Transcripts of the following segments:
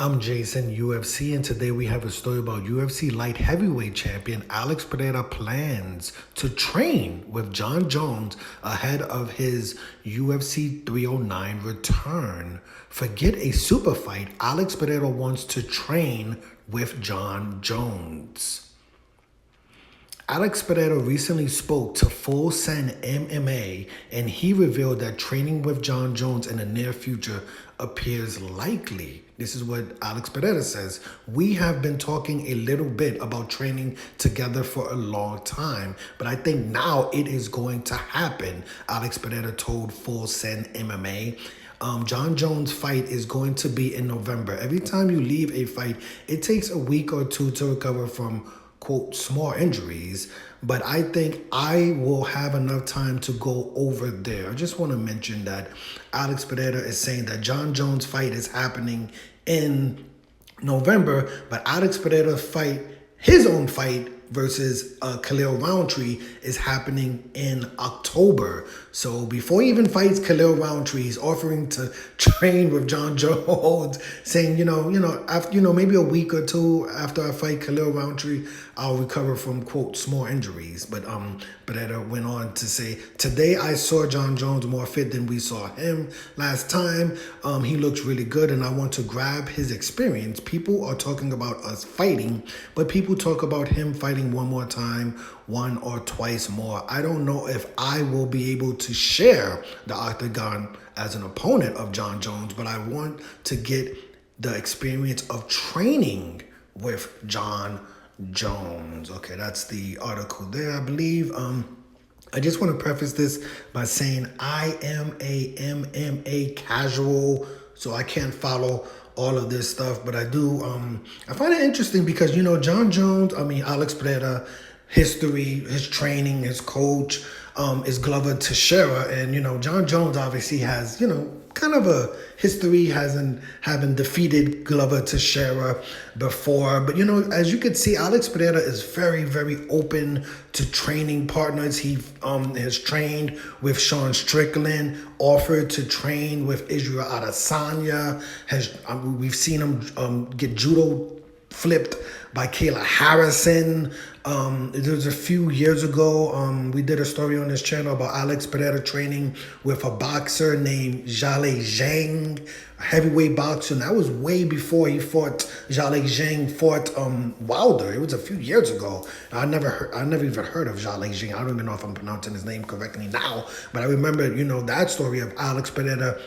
I'm Jason, UFC, and today we have a story about UFC light heavyweight champion Alex Pereira plans to train with Jon Jones ahead of his UFC 309 return. Forget a super fight, Alex Pereira wants to train with Jon Jones. Alex Pereira recently spoke to Full Send MMA, and he revealed that training with Jon Jones in the near future appears likely. This is what Alex Pereira says. We have been talking a little bit about training together for a long time, but I think now it is going to happen, Alex Pereira told Full Send MMA. Jon Jones' fight is going to be in November. Every time you leave a fight, it takes a week or two to recover from quote, small injuries, but I think I will have enough time to go over there. I just want to mention that Alex Pereira is saying that Jon Jones' fight is happening in November, but Alex Pereira's fight, his own fight versus Khalil Roundtree is happening in October. So before he even fights Khalil Roundtree, he's offering to train with Jon Jones, saying, after, maybe a week or two after I fight Khalil Roundtree, I'll recover from, quote, small injuries. But Pereira went on to say, today I saw Jon Jones more fit than we saw him last time. He looks really good, and I want to grab his experience. People are talking about us fighting, but people talk about him fighting one more time, one or twice more. I don't know if I will be able to share the Octagon as an opponent of Jon Jones, but I want to get the experience of training with Jon Jones. Okay, that's the article there, I believe. I just want to preface this by saying I am a MMA casual, so I can't follow all of this stuff, but I do. I find it interesting because, Jon Jones, Alex Pereira, history, his training, his coach, is Glover Teixeira. And, Jon Jones obviously has, kind of a history, having defeated Glover Teixeira before. But, as you can see, Alex Pereira is very, very open to training partners. He has trained with Sean Strickland, offered to train with Israel Adesanya. We've seen him get judo flipped by Kayla Harrison. There was a few years ago, we did a story on this channel about Alex Pereira training with a boxer named Zhale Zhang, a heavyweight boxer, and that was way before he fought, Zhale Zhang fought Wilder. It was a few years ago. I never even heard of Zhale Zhang. I don't even know if I'm pronouncing his name correctly now, but I remember, that story of Alex Pereira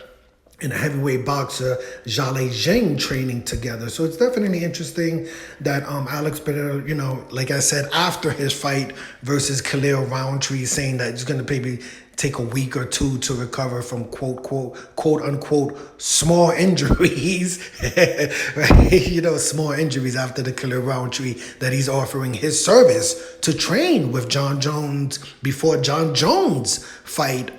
and a heavyweight boxer, Zhale Zhang, training together. So it's definitely interesting that Alex Pereira, like I said, after his fight versus Khalil Roundtree, saying that he's going to maybe take a week or two to recover from quote unquote small injuries, right? Small injuries after the Khalil Roundtree, that he's offering his service to train with Jon Jones before Jon Jones fight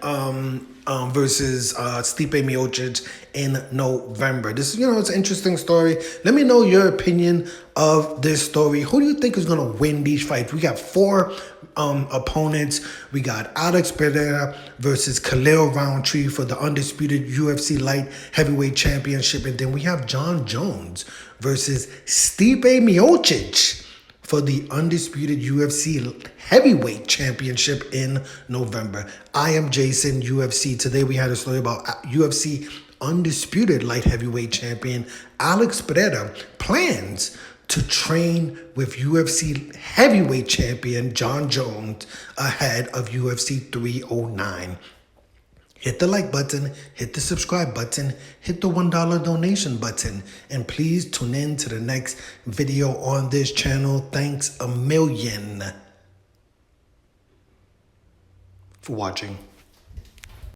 versus Stipe Miocic in November. This is, it's an interesting story. Let me know your opinion of this story. Who do you think is going to win these fights? We got 4 opponents. We got Alex Pereira versus Khalil Roundtree for the undisputed UFC light heavyweight championship. And then we have Jon Jones versus Stipe Miocic for the undisputed UFC heavyweight championship in November. I am Jason, UFC. Today we had a story about UFC undisputed light heavyweight champion Alex Pereira plans to train with UFC heavyweight champion Jon Jones ahead of UFC 309. Hit the like button, hit the subscribe button, hit the $1 donation button, and please tune in to the next video on this channel. Thanks a million for watching.